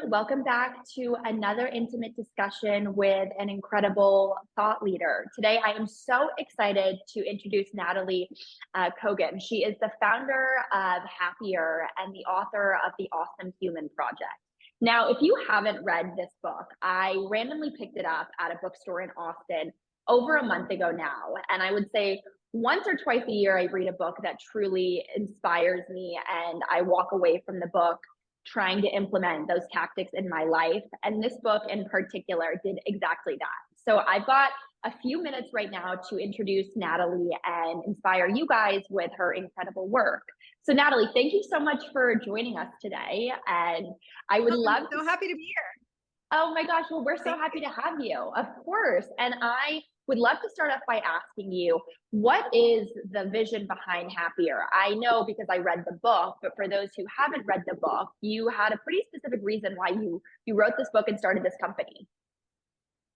Welcome back to another intimate discussion with an incredible thought leader. Today, I am so excited to introduce Nataly Kogan. She is the founder of Happier and the author of the Awesome Human Project. Now, if you haven't read this book, I randomly picked it up at a bookstore in Austin over a month ago now. And I would say once or twice a year, I read a book that truly inspires me and I walk away from the book trying to implement those tactics in my life. And this book in particular did exactly that. So I've got a few minutes right now to introduce Nataly and inspire you guys with her incredible work. So Nataly, thank you so much for joining us today. And I would Oh, I'm love to. so happy to be here. Oh my gosh, well, we're so Thank happy you. to have you, of course. And I would love to start off by asking you, what is the vision behind Happier? I know because I read the book, but for those who haven't read the book, you had a pretty specific reason why you wrote this book and started this company.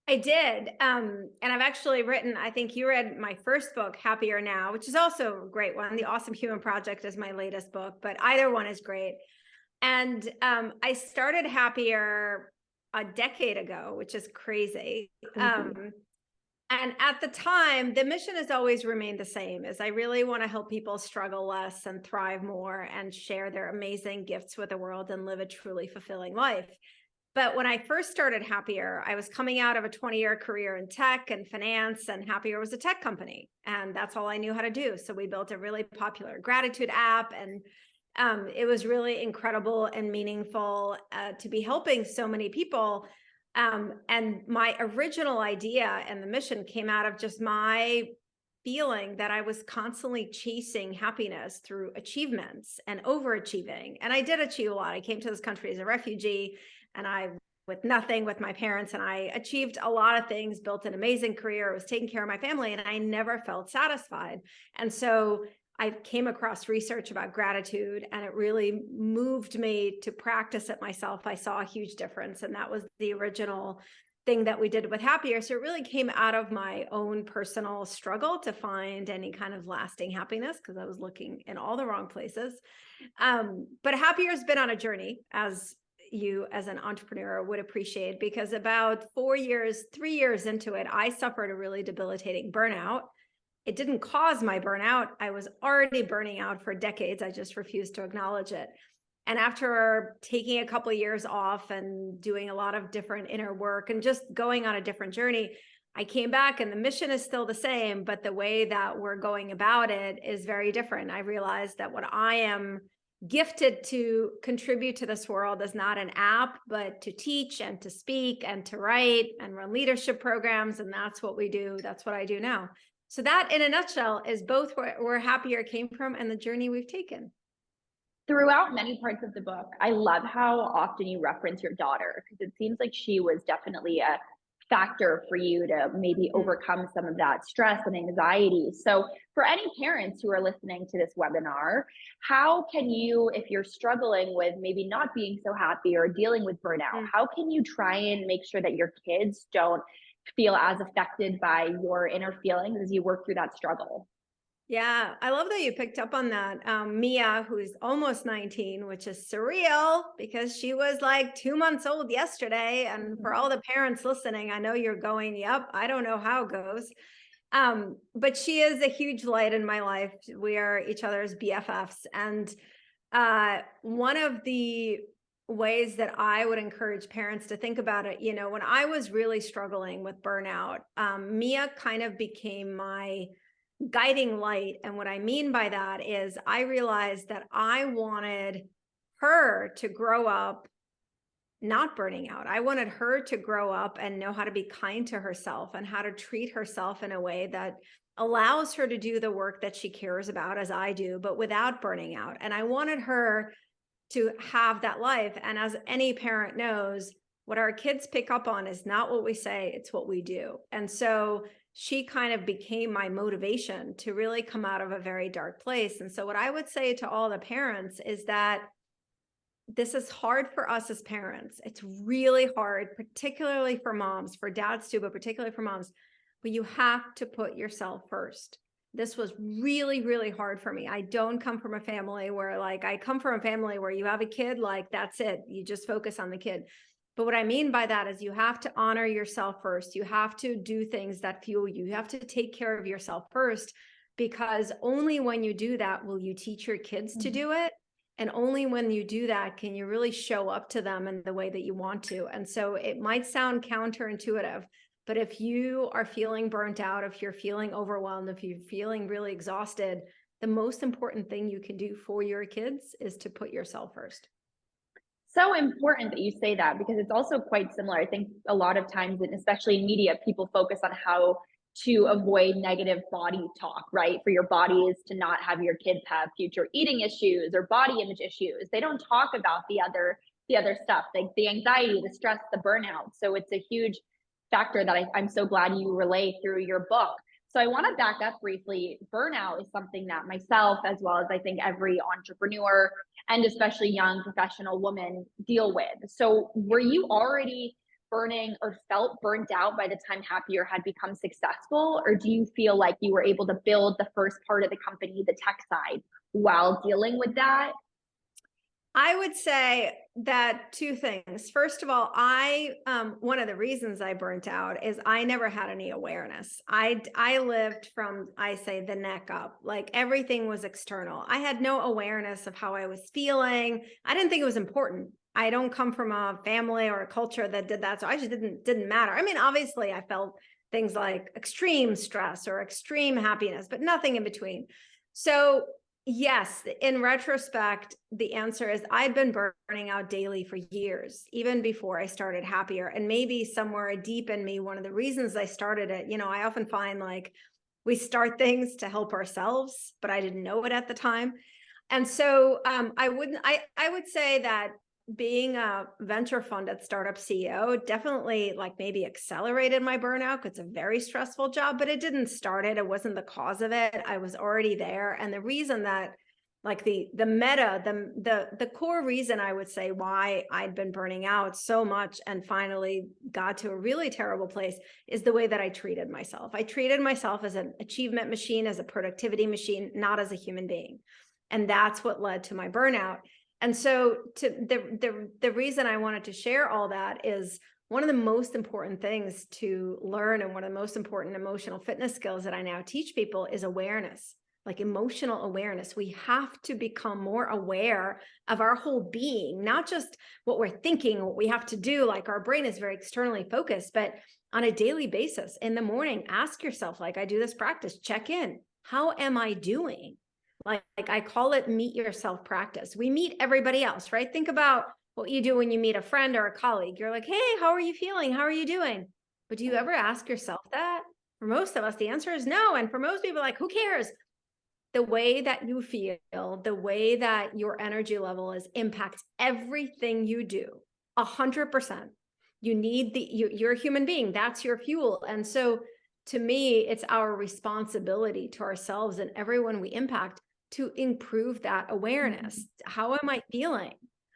I did. And I've actually written, I think you read my first book, Happier Now, which is also a great one. The Awesome Human Project is my latest book, but either one is great. And I started Happier a decade ago, which is crazy. Crazy. And at the time, the mission has always remained the same, is I really want to help people struggle less and thrive more and share their amazing gifts with the world and live a truly fulfilling life. But when I first started Happier, I was coming out of a 20-year career in tech and finance, and Happier was a tech company. And that's all I knew how to do. So we built a really popular gratitude app, and it was really incredible and meaningful to be helping so many people. And my original idea and the mission came out of just my feeling that I was constantly chasing happiness through achievements and overachieving. And I did achieve a lot. I came to this country as a refugee, and I with nothing with my parents, and I achieved a lot of things, built an amazing career, was taking care of my family, and I never felt satisfied. And so I came across research about gratitude, and it really moved me to practice it myself. I saw a huge difference, and that was the original thing that we did with Happier. So it really came out of my own personal struggle to find any kind of lasting happiness, because I was looking in all the wrong places. But Happier has been on a journey, as you as an entrepreneur would appreciate, because about 3 years into it, I suffered a really debilitating burnout. It didn't cause my burnout. I was already burning out for decades. I just refused to acknowledge it. And after taking a couple of years off and doing a lot of different inner work and just going on a different journey, I came back, and the mission is still the same, but the way that we're going about it is very different. I realized that what I am gifted to contribute to this world is not an app, but to teach and to speak and to write and run leadership programs. And that's what we do. That's what I do now. So that, in a nutshell, is both where Happier came from and the journey we've taken. Throughout many parts of the book, I love how often you reference your daughter, because it seems like she was definitely a factor for you to maybe Mm. overcome some of that stress and anxiety. So, for any parents who are listening to this webinar, how can you, if you're struggling with maybe not being so happy or dealing with burnout, Mm. how can you try and make sure that your kids don't feel as affected by your inner feelings as you work through that struggle? Yeah, I love that you picked up on that. Mia, who's almost 19, which is surreal because she was like 2 months old yesterday. And for all the parents listening, I know you're going, yep, I don't know how it goes. But she is a huge light in my life. We are each other's BFFs. And one of the ways that I would encourage parents to think about it, when I was really struggling with burnout, Mia kind of became my guiding light. And what I mean by that is I realized that I wanted her to grow up not burning out. I wanted her to grow up and know how to be kind to herself and how to treat herself in a way that allows her to do the work that she cares about, as I do, but without burning out. And I wanted her to have that life. And as any parent knows, what our kids pick up on is not what we say, it's what we do. And so she kind of became my motivation to really come out of a very dark place. And so what I would say to all the parents is that this is hard for us as parents. It's really hard, particularly for moms, for dads too, but particularly for moms. But you have to put yourself first. this was really, really hard for me. I don't come from a family where I come from a family where you have a kid, that's it. You just focus on the kid. But what I mean by that is you have to honor yourself first. You have to do things that fuel you. You have to take care of yourself first, because only when you do that will you teach your kids to do it. And only when you do that can you really show up to them in the way that you want to. And so it might sound counterintuitive, but if you are feeling burnt out, if you're feeling overwhelmed, if you're feeling really exhausted, the most important thing you can do for your kids is to put yourself first. So important that you say that, because it's also quite similar. I think a lot of times, and especially in media, people focus on how to avoid negative body talk, right? For your bodies to not have your kids have future eating issues or body image issues. They don't talk about the other stuff, like the anxiety, the stress, the burnout. So it's a huge factor that I'm so glad you relay through your book. So I want to back up briefly. Burnout is something that myself, as well as I think every entrepreneur and especially young professional women, deal with. So were you already burning or felt burnt out by the time Happier had become successful? Or do you feel like you were able to build the first part of the company, the tech side, while dealing with that? I would say that two things. First of all, one of the reasons I burnt out is I never had any awareness. I lived from, I say, the neck up. Like everything was external. I had no awareness of how I was feeling. I didn't think it was important. I don't come from a family or a culture that did that, so I just didn't matter. I mean, obviously, I felt things like extreme stress or extreme happiness, but nothing in between. So yes, in retrospect, the answer is I'd been burning out daily for years, even before I started Happier. And maybe somewhere deep in me, one of the reasons I started it, I often find we start things to help ourselves, but I didn't know it at the time. And so I would say that being a venture funded startup CEO definitely maybe accelerated my burnout, because it's a very stressful job, but it didn't start it. It wasn't the cause of it. I was already there. And the reason that the core reason I would say why I'd been burning out so much and finally got to a really terrible place is the way that I treated myself. I treated myself as an achievement machine, as a productivity machine, not as a human being. And that's what led to my burnout. And so the reason I wanted to share all that is one of the most important things to learn, and one of the most important emotional fitness skills that I now teach people is awareness, like emotional awareness. We have to become more aware of our whole being, not just what we're thinking, what we have to do. Like our brain is very externally focused, but on a daily basis, in the morning, ask yourself, like I do this practice, check in. How am I doing? Like I call it meet yourself practice. We meet everybody else, right? Think about what you do when you meet a friend or a colleague. You're like, hey, how are you feeling? How are you doing? But do you ever ask yourself that? For most of us, the answer is no. And for most people, who cares? The way that you feel, the way that your energy level is impacts everything you do, 100%. You need you're a human being. That's your fuel. And so to me, it's our responsibility to ourselves and everyone we impact to improve that awareness. How am I feeling?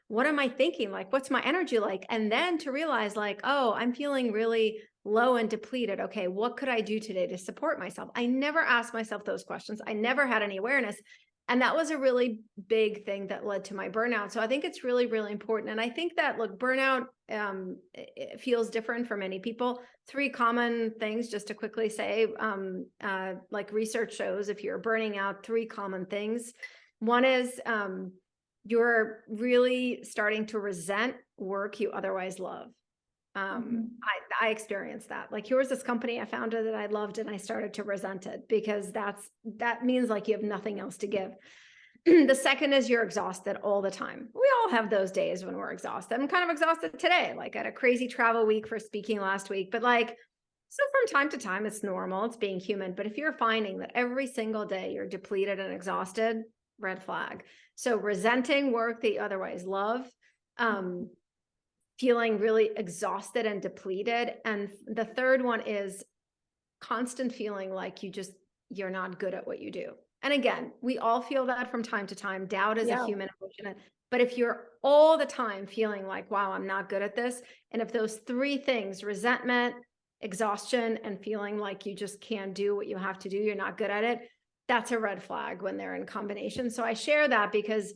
What am I thinking? What's my energy like? And then to realize oh, I'm feeling really low and depleted. Okay, what could I do today to support myself? I never asked myself those questions. I never had any awareness. And that was a really big thing that led to my burnout. So I think it's really, really important. And I think that, burnout it feels different for many people. 3 common things, just to quickly say, research shows, if you're burning out, 3 common things. One is you're really starting to resent work you otherwise love. I experienced that. Here was this company I founded that I loved, and I started to resent it because that means you have nothing else to give. The second is you're exhausted all the time. We all have those days when we're exhausted. I'm kind of exhausted today. I had a crazy travel week for speaking last week, but so from time to time, it's normal. It's being human. But if you're finding that every single day you're depleted and exhausted, red flag. So resenting work that you otherwise love, feeling really exhausted and depleted. And the third one is constant feeling like you're not good at what you do. And again, we all feel that from time to time. Doubt is a human emotion. But if you're all the time feeling wow, I'm not good at this, and if those 3 things, resentment, exhaustion, and feeling like you just can't do what you have to do, you're not good at it, that's a red flag when they're in combination. So I share that because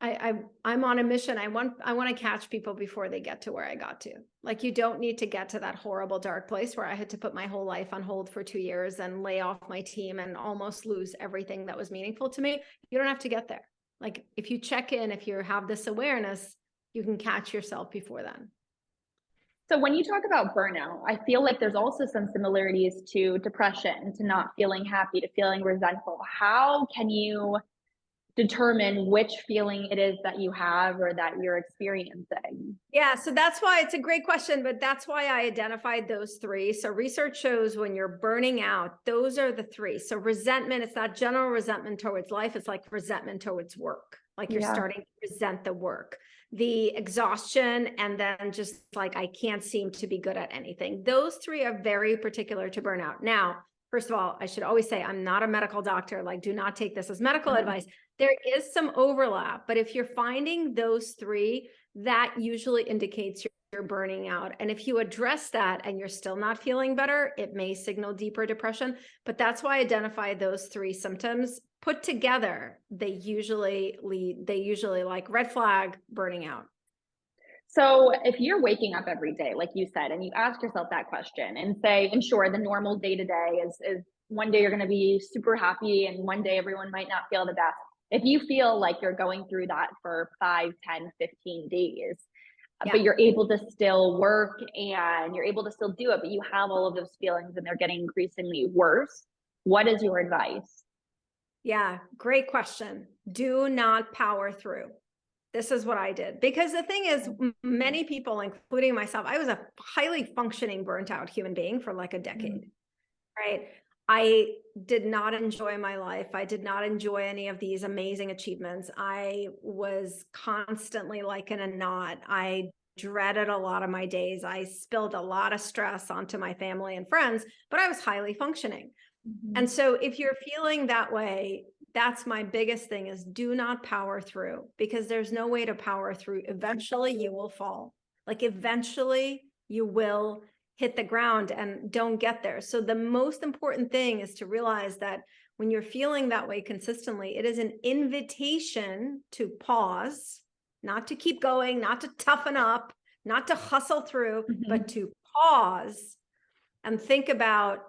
I'm on a mission. I want to catch people before they get to where I got to. Like, you don't need to get to that horrible dark place where I had to put my whole life on hold for 2 years and lay off my team and almost lose everything that was meaningful to me. You don't have to get there. Like, if you check in, if you have this awareness, you can catch yourself before then. So when you talk about burnout, I feel like there's also some similarities to depression, to not feeling happy, to feeling resentful. How can you determine which feeling it is that you have or that you're experiencing? Yeah, so that's why it's a great question, but that's why I identified those three. So research shows when you're burning out, those are the three. So resentment, it's not general resentment towards life, it's like resentment towards work. Like, you're Yeah. starting to resent the work, the exhaustion, and then just like, I can't seem to be good at anything. Those three are very particular to burnout. Now, first of all, I should always say I'm not a medical doctor. Like, do not take this as medical advice. There is some overlap, but if you're finding those three, that usually indicates you're burning out. And if you address that and you're still not feeling better, it may signal deeper depression. But that's why I identify those three symptoms put together. They usually like red flag, burning out. So if you're waking up every day, like you said, and you ask yourself that question and say, and sure, the normal day to day is one day you're going to be super happy and one day everyone might not feel the best. If you feel like you're going through that for 5, 10, 15 days, Yeah. but you're able to still work and you're able to still do it, but you have all of those feelings and they're getting increasingly worse, what is your advice? Yeah. Great question. Do not power through. This is what I did. Because the thing is, many people, including myself, I was a highly functioning, burnt out human being for like a decade, right? I did not enjoy my life. I did not enjoy any of these amazing achievements. I was constantly like in a knot. I dreaded a lot of my days. I spilled a lot of stress onto my family and friends, but I was highly functioning. And so if you're feeling that way, that's my biggest thing, is do not power through, because there's no way to power through. Eventually you will fall. Like, eventually you will hit the ground and don't get there. So the most important thing is to realize that when you're feeling that way consistently, it is an invitation to pause, not to keep going, not to toughen up, not to hustle through, but to pause and think about,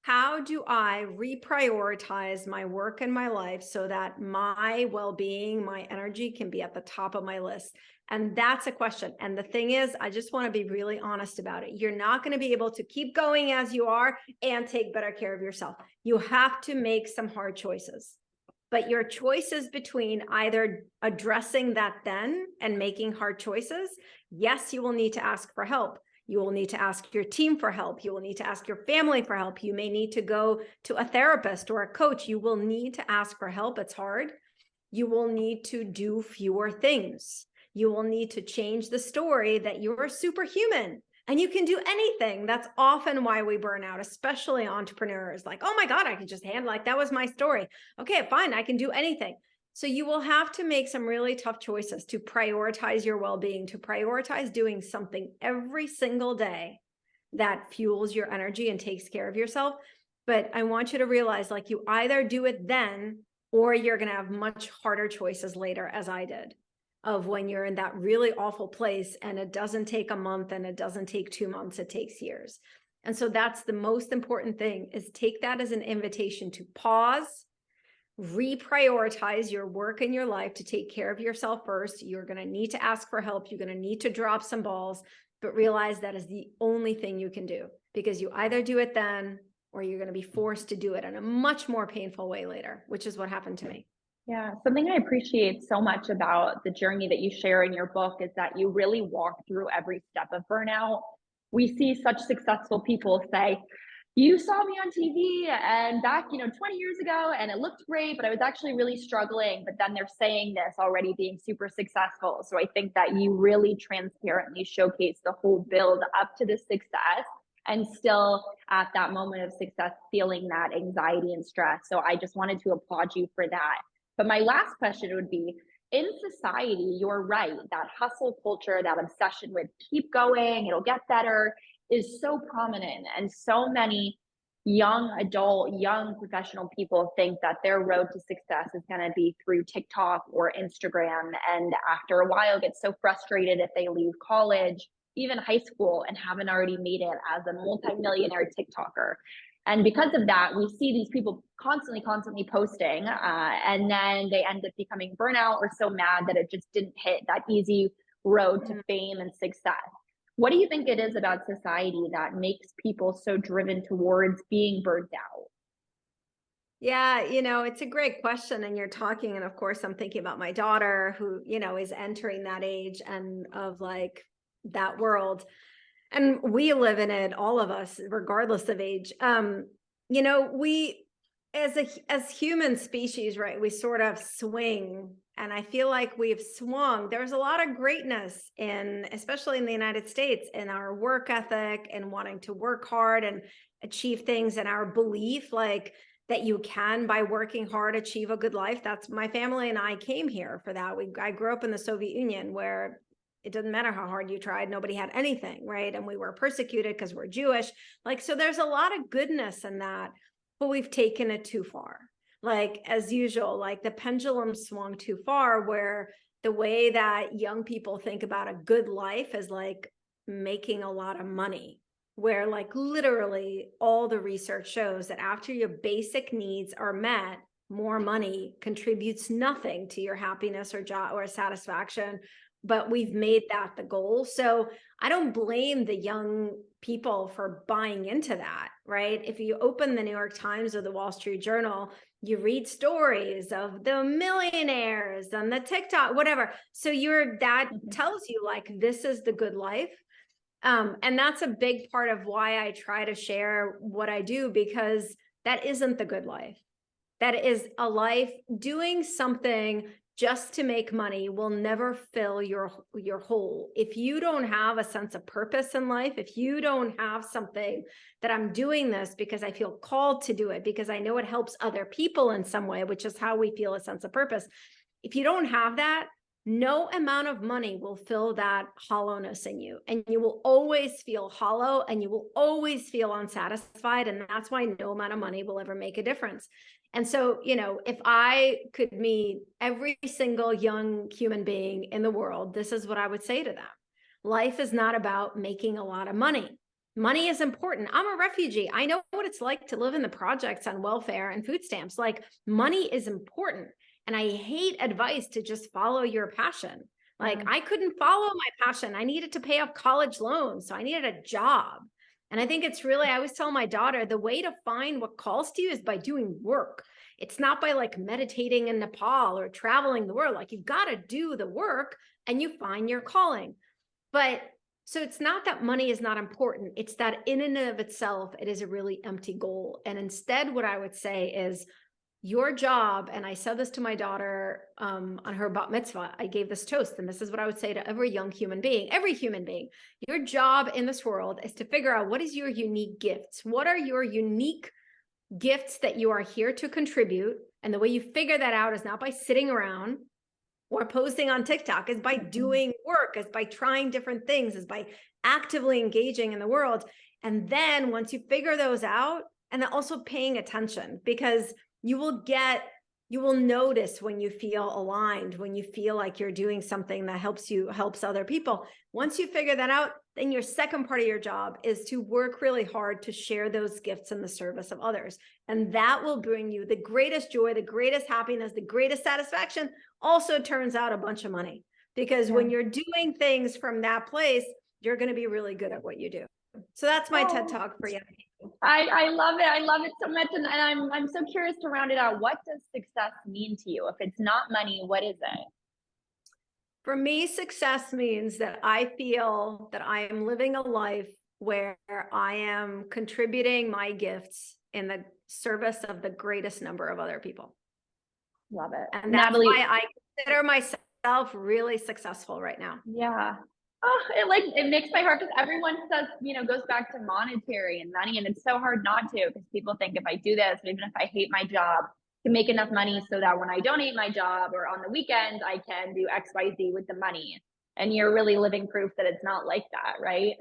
how do I reprioritize my work and my life so that my well-being, my energy can be at the top of my list? And that's a question. And the thing is, I just want to be really honest about it. You're not going to be able to keep going as you are and take better care of yourself. You have to make some hard choices. But your choices between either addressing that then and making hard choices, yes, you will need to ask for help. You will need to ask your team for help. You will need to ask your family for help. You may need to go to a therapist or a coach. You will need to ask for help. It's hard. You will need to do fewer things. You will need to change the story that you're superhuman and you can do anything. That's often why we burn out, especially entrepreneurs. Like, oh my God, I can just handle, like, that was my story. Okay, fine, I can do anything. So you will have to make some really tough choices to prioritize your well-being, to prioritize doing something every single day that fuels your energy and takes care of yourself. But I want you to realize, like, you either do it then, or you're going to have much harder choices later, as I did, of when you're in that really awful place and it doesn't take a month and it doesn't take 2 months, it takes years. And so that's the most important thing, is take that as an invitation to pause, reprioritize your work and your life to take care of yourself first. You're going to need to ask for help. You're going to need to drop some balls, but realize that is the only thing you can do, because you either do it then or you're going to be forced to do it in a much more painful way later, which is what happened to me. Yeah, something I appreciate so much about the journey that you share in your book is that you really walk through every step of burnout. We see such successful people say, you saw me on TV and back, 20 years ago and it looked great, but I was actually really struggling. But then they're saying this already being super successful. So I think that you really transparently showcase the whole build up to the success, and still at that moment of success, feeling that anxiety and stress. So I just wanted to applaud you for that. But my last question would be, in society, you're right, that hustle culture, that obsession with keep going, it'll get better, is so prominent. And so many young adult, young professional people think that their road to success is going to be through TikTok or Instagram. And after a while, get so frustrated if they leave college, even high school, and haven't already made it as a multimillionaire TikToker. And because of that, we see these people constantly posting, and then they end up becoming burnout or so mad that it just didn't hit that easy road to fame and success. What do you think it is about society that makes people so driven towards being burnt out? Yeah, it's a great question. And you're talking, and of course, I'm thinking about my daughter who, is entering that age and of like that world. And we live in it, all of us, regardless of age. We as human species, right, we sort of swing. And I feel like we've swung. There's a lot of greatness in, especially in the United States, in our work ethic and wanting to work hard and achieve things, and our belief like that you can, by working hard, achieve a good life. That's my family and I came here for that. I grew up in the Soviet Union, where it doesn't matter how hard you tried, nobody had anything, right? And we were persecuted because we're Jewish. Like, so there's a lot of goodness in that, but we've taken it too far. Like, as usual, like the pendulum swung too far, where the way that young people think about a good life is like making a lot of money, where like literally all the research shows that after your basic needs are met, more money contributes nothing to your happiness or job or satisfaction. But we've made that the goal. So I don't blame the young people for buying into that, right? If you open the New York Times or the Wall Street Journal, you read stories of the millionaires and the TikTok, whatever. So that tells you like, this is the good life. And that's a big part of why I try to share what I do, because that isn't the good life. That is a life doing something just to make money will never fill your hole. If you don't have a sense of purpose in life, if you don't have something that I'm doing this because I feel called to do it, because I know it helps other people in some way, which is how we feel a sense of purpose. If you don't have that, no amount of money will fill that hollowness in you. And you will always feel hollow, and you will always feel unsatisfied. And that's why no amount of money will ever make a difference. And so, if I could meet every single young human being in the world, this is what I would say to them. Life is not about making a lot of money. Money is important. I'm a refugee. I know what it's like to live in the projects on welfare and food stamps. Like, money is important. And I hate advice to just follow your passion. Like, I couldn't follow my passion. I needed to pay off college loans. So I needed a job. And I think it's really, I always tell my daughter, the way to find what calls to you is by doing work. It's not by like meditating in Nepal or traveling the world. Like, you've got to do the work and you find your calling. But so it's not that money is not important. It's that in and of itself, it is a really empty goal. And instead, what I would say is, your job, and I said this to my daughter on her bat mitzvah, I gave this toast, and this is what I would say to every young human being, your job in this world is to figure out what is your unique gifts. What are your unique gifts that you are here to contribute? And the way you figure that out is not by sitting around or posting on TikTok, is by doing work, is by trying different things, is by actively engaging in the world. And then once you figure those out, and then also paying attention, because you will notice when you feel aligned, when you feel like you're doing something that helps other people. Once you figure that out, then your second part of your job is to work really hard to share those gifts in the service of others. And that will bring you the greatest joy, the greatest happiness, the greatest satisfaction. Also turns out a bunch of money, because when you're doing things from that place, you're going to be really good at what you do. So that's my TED Talk for you. I love it. I love it so much. And I'm so curious to round it out. What does success mean to you? If it's not money, what is it? For me, success means that I feel that I am living a life where I am contributing my gifts in the service of the greatest number of other people. Love it. And that's Nataly, why I consider myself really successful right now. yeah. Oh, it makes my heart, because everyone says, goes back to monetary and money, and it's so hard not to, because people think if I do this, even if I hate my job, I can make enough money so that when I don't hate my job or on the weekends, I can do XYZ with the money. And you're really living proof that it's not like that, right?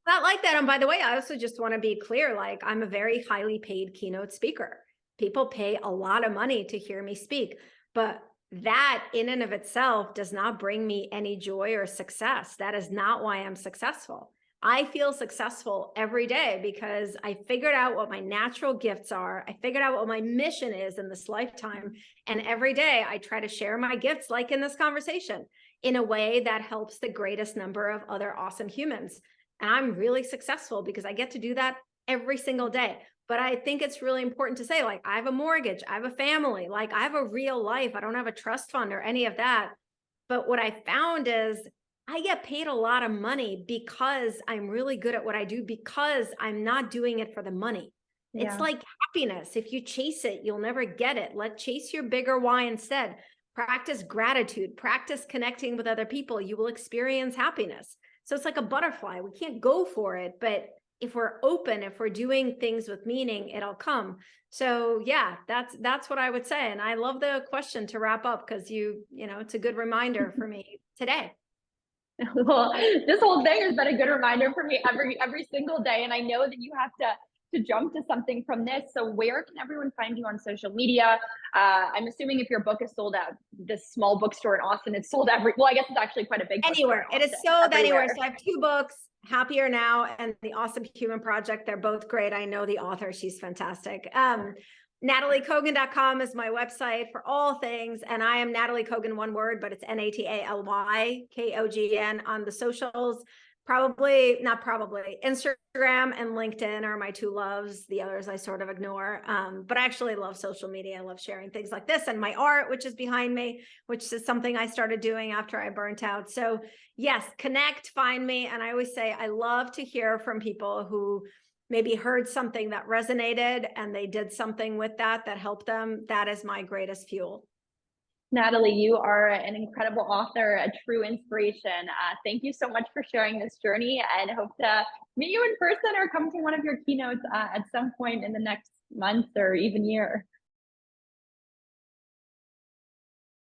Not like that. And by the way, I also just want to be clear, like I'm a very highly paid keynote speaker. People pay a lot of money to hear me speak, but that in and of itself does not bring me any joy or success. That is not why I'm successful. I feel successful every day because I figured out what my natural gifts are. I figured out what my mission is in this lifetime. And every day I try to share my gifts, like in this conversation, in a way that helps the greatest number of other awesome humans. And I'm really successful because I get to do that every single day. But I think it's really important to say, like, I have a mortgage, I have a family, like I have a real life. I don't have a trust fund or any of that. But what I found is I get paid a lot of money because I'm really good at what I do, because I'm not doing it for the money. It's Yeah. like happiness. If you chase it, you'll never get it. Chase your bigger why instead. Practice gratitude, practice connecting with other people. You will experience happiness. So it's like a butterfly. We can't go for it, but if we're open, if we're doing things with meaning, it'll come. So yeah, that's what I would say. And I love the question to wrap up because it's a good reminder for me today. Well, this whole thing has been a good reminder for me every single day, and I know that you have to jump to something from this. So, where can everyone find you on social media? I'm assuming if your book is sold at this small bookstore in Austin, it's sold every. Well, I guess it's actually quite a big bookstore Anywhere. in It is Austin, sold anywhere. everywhere. So I have two books, Happier Now and The Awesome Human Project. They're both great. I know the author. She's fantastic. NatalyKogan.com is my website for all things. And I am Nataly Kogan, one word, but it's NatalykOgan on the socials. Instagram and LinkedIn are my two loves. The others I sort of ignore. But I actually love social media. I love sharing things like this and my art, which is behind me, which is something I started doing after I burnt out. So yes, connect, find me. And I always say, I love to hear from people who maybe heard something that resonated and they did something with that helped them. That is my greatest fuel. Nataly, you are an incredible author, a true inspiration. Thank you so much for sharing this journey, and hope to meet you in person or come to one of your keynotes at some point in the next month or even year.